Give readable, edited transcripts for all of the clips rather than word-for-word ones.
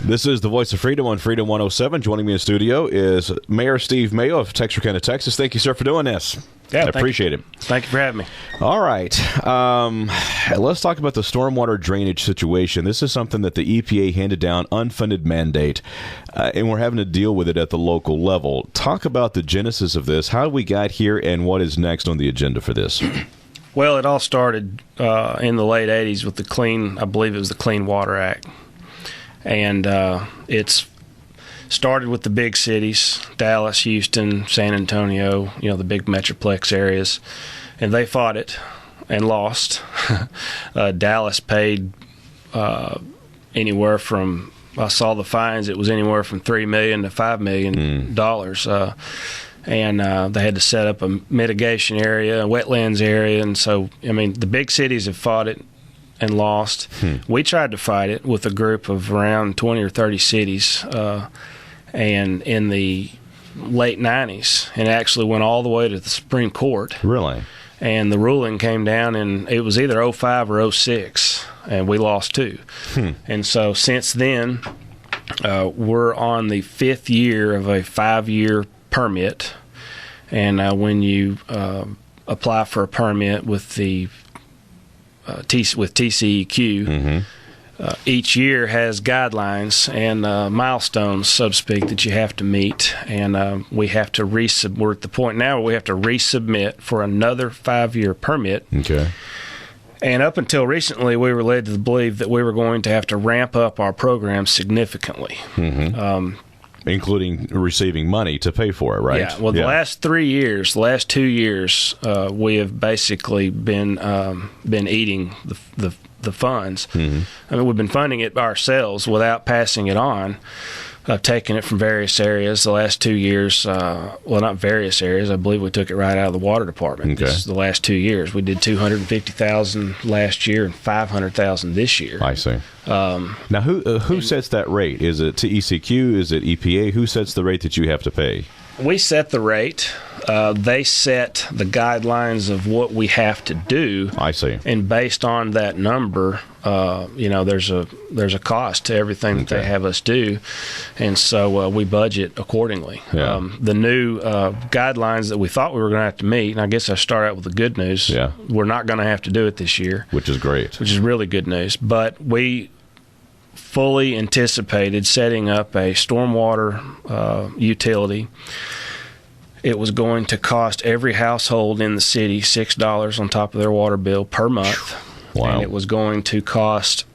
This is the Voice of Freedom on Freedom 107. Joining me in studio is Mayor Steve Mayo of Texarkana, Texas. Thank you, sir, for doing this. Yeah, I appreciate it. Thank you for having me. All right. Let's talk about the stormwater drainage situation. This is something that the EPA handed down, unfunded mandate, and we're having to deal with it at the local level. Talk about the genesis of this, how we got here, and what is next on the agenda for this. Well, it all started in the late 80s with I believe it was the Clean Water Act. And it's started with the big cities, Dallas, Houston, San Antonio, the big metroplex areas. And they fought it and lost. Dallas paid anywhere from, I saw the fines, it was anywhere from $3 million to $5 million. And they had to set up a mitigation area, a wetlands area. And so, the big cities have fought it and lost. We tried to fight it with a group of around 20 or 30 cities, and in the late 90s, and actually went all the way to the Supreme Court. Really? And the ruling came down, and it was either 05 or 06, and we lost too. And so since then, we're on the 5th year of a 5-year permit, and when you apply for a permit with the with TCEQ, each year has guidelines and milestones, so to speak, that you have to meet, and we have to we're at the point now where we have to resubmit for another 5-year permit. Okay. And up until recently, we were led to believe that we were going to have to ramp up our program significantly. Including receiving money to pay for it, right? Yeah. Well, the last 2 years, we have basically been eating the funds. We've been funding it ourselves without passing it on, taking it from various areas. The last 2 years, not various areas. I believe we took it right out of the water department. Okay. This is the last 2 years. We did $250,000 last year and $500,000 this year. I see. Now, who sets that rate? Is it TCEQ? Is it EPA? Who sets the rate that you have to pay? We set the rate. They set the guidelines of what we have to do. I see. And based on that number, there's a cost to everything that they have us do, and so we budget accordingly. Yeah. The new guidelines that we thought we were going to have to meet, and I guess I start out with the good news. Yeah. We're not going to have to do it this year, which is great. Which is really good news. But we fully anticipated setting up a stormwater utility. It was going to cost every household in the city $6 on top of their water bill per month. Wow. And it was going to cost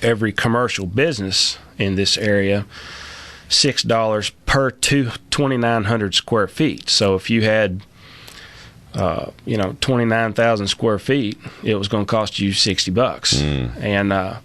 every commercial business in this area $6 per 2,900 square feet. So if you had 29,000 square feet, it was going to cost you $60.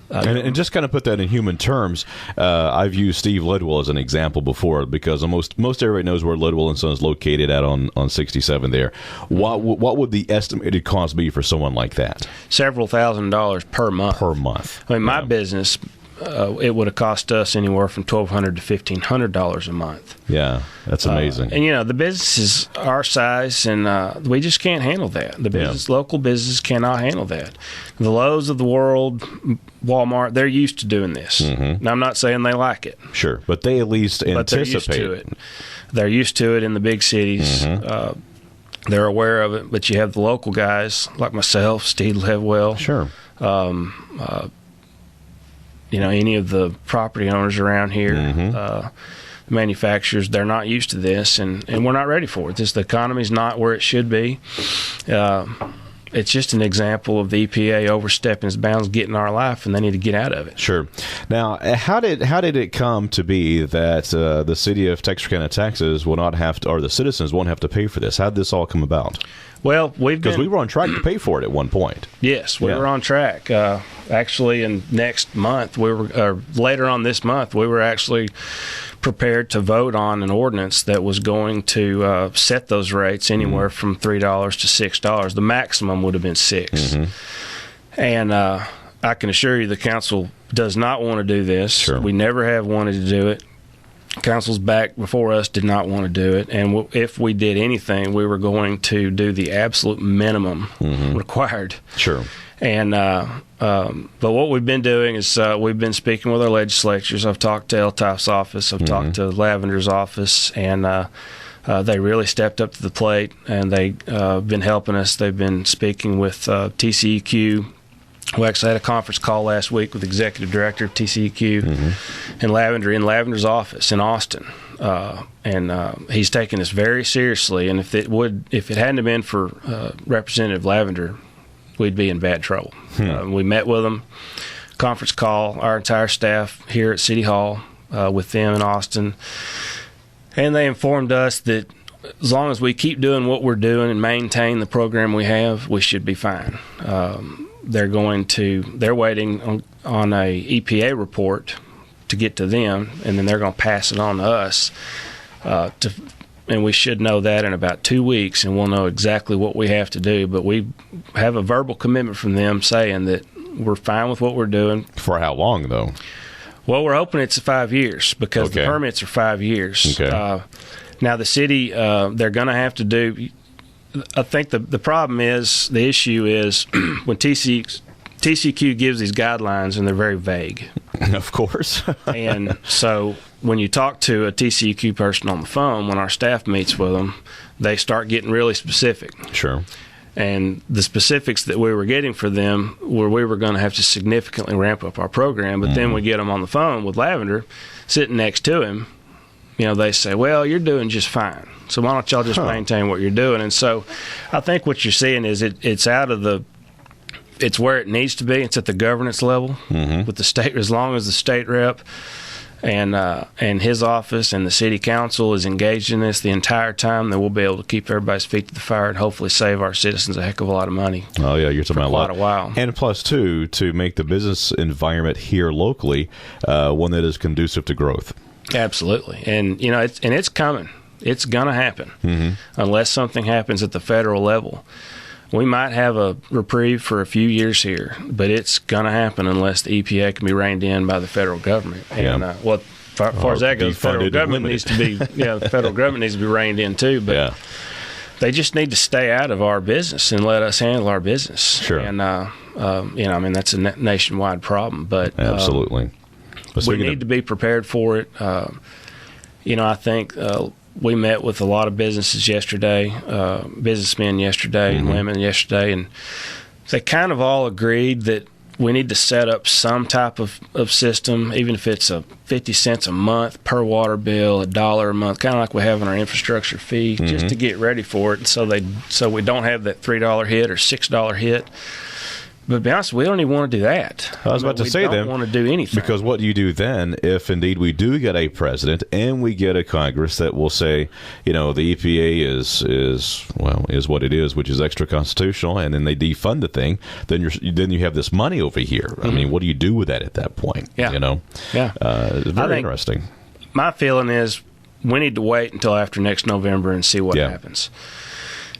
And just kind of put that in human terms, I've used Steve Lidwell as an example before, because most everybody knows where Lidwell and Son is located at on 67 there. What would the estimated cost be for someone like that? Several $1,000s per month. Per month. My business, it would have cost us anywhere from $1,200 to $1,500 a month. Yeah, that's amazing. And the businesses our size, and we just can't handle that. Local businesses cannot handle that. The Lowe's of the world, Walmart, they're used to doing this. Now, I'm not saying they like it. Sure, but they at least anticipate it. They're used to it in the big cities. They're aware of it, but you have the local guys like myself, Steve Lidwell. Sure. Any of the property owners around here, manufacturers, they're not used to this, and we're not ready for it. The economy's not where it should be. It's just an example of the EPA overstepping its bounds, getting our life, and they need to get out of it. Sure. Now, how did it come to be that the city of Texarkana, Texas, will not have to, or the citizens won't have to pay for this? How did this all come about? Well, because we were on track to pay for it at one point. Yes, we were on track. Actually, in next month, later on this month, we were actually prepared to vote on an ordinance that was going to set those rates anywhere from $3 to $6. The maximum would have been $6. And I can assure you the council does not want to do this. Sure. We never have wanted to do it. councils back before us did not want to do it, and if we did anything, we were going to do the absolute minimum required. Sure. And but what we've been doing is we've been speaking with our legislatures. I've talked to Eltoff's office. I've talked to Lavender's office, and they really stepped up to the plate, and they've been helping us. They've been speaking with TCEQ. We actually had a conference call last week with the executive director of TCEQ and in Lavender's office in Austin, and he's taking this very seriously. And if it hadn't been for Representative Lavender, we'd be in bad trouble. We met with them, conference call, our entire staff here at City Hall with them in Austin, and they informed us that as long as we keep doing what we're doing and maintain the program we have, we should be fine. They're waiting on a EPA report to get to them, and then they're going to pass it on to us. And we should know that in about 2 weeks, and we'll know exactly what we have to do. But we have a verbal commitment from them saying that we're fine with what we're doing. For how long, though? Well, we're hoping it's 5 years because the permits are 5 years. Okay. Now, the city, they're going to have to do. I think the problem is, the issue is when TCQ gives these guidelines, and they're very vague. Of course. And so when you talk to a TCQ person on the phone, when our staff meets with them, they start getting really specific. Sure. And the specifics that we were getting for them were we were going to have to significantly ramp up our program. But then we get them on the phone with Lavender, sitting next to him. They say, well, you're doing just fine. So why don't y'all just maintain what you're doing? And so I think what you're seeing is it's where it needs to be. It's at the governance level with the state, as long as the state rep and his office and the city council is engaged in this the entire time, then we'll be able to keep everybody's feet to the fire and hopefully save our citizens a heck of a lot of money. Oh, yeah, you're talking about quite a while. And plus, too, to make the business environment here locally one that is conducive to growth. Absolutely. And, it's coming. It's going to happen unless something happens at the federal level. We might have a reprieve for a few years here, but it's going to happen unless the EPA can be reined in by the federal government. And as far as that goes, the federal government needs to be the federal government needs to be reined in too. But they just need to stay out of our business and let us handle our business. Sure. And that's a nationwide problem. But absolutely, we need to be prepared for it. I think. We met with a lot of businesses yesterday, businessmen yesterday, and women yesterday, and they kind of all agreed that we need to set up some type of system, even if it's a 50 cents a month per water bill, $1 a month, kind of like we have in our infrastructure fee, just to get ready for it, so we don't have that $3 hit or $6 hit. But to be honest, we don't even want to do that. I was about to say then, we don't want to do anything. Because what do you do then if indeed we do get a president and we get a Congress that will say, the EPA is what it is, which is extra constitutional, and then they defund the thing, then you have this money over here. I mean, what do you do with that at that point? Yeah. It's very interesting. My feeling is we need to wait until after next November and see what happens.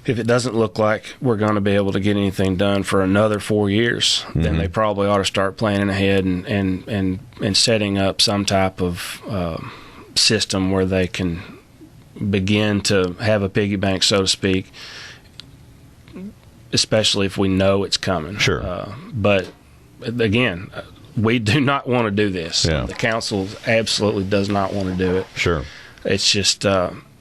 If it doesn't look like we're going to be able to get anything done for another 4 years, then they probably ought to start planning ahead and setting up some type of system where they can begin to have a piggy bank, so to speak, especially if we know it's coming. Sure. But, again, we do not want to do this. Yeah. The council absolutely does not want to do it. Sure. It's just...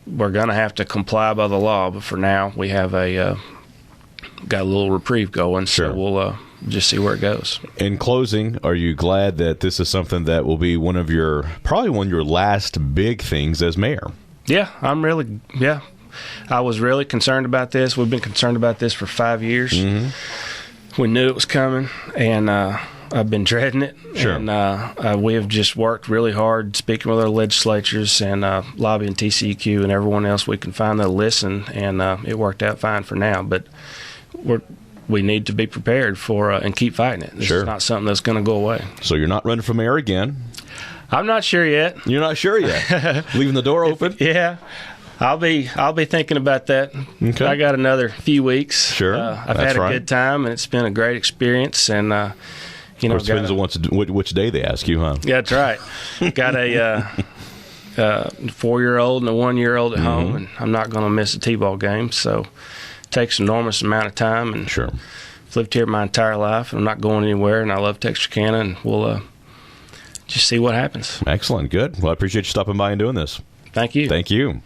we're going to have to comply by the law, but for now we have got a little reprieve going, so we'll just see where it goes. In closing, are you glad that this is something that will be probably one of your last big things as mayor? Yeah, I was really concerned about this. We've been concerned about this for 5 years. We knew it was coming, and I've been dreading it. Sure. And we have just worked really hard speaking with our legislatures and lobbying TCEQ and everyone else we can find that'll listen, and it worked out fine for now. But we need to be prepared for and keep fighting it. This is not something that's going to go away. So you're not running for mayor again? I'm not sure yet. You're not sure yet? Leaving the door open? Yeah. I'll be thinking about that. Okay. I got another few weeks. Sure. I've had a good time, and it's been a great experience, and it depends on which day they ask you, huh? Yeah, that's right. Got a 4-year-old and a 1-year-old at home, and I'm not going to miss a T-ball game. So it takes an enormous amount of time. And sure. I've lived here my entire life, and I'm not going anywhere, and I love Texarkana, and we'll just see what happens. Excellent. Good. Well, I appreciate you stopping by and doing this. Thank you. Thank you.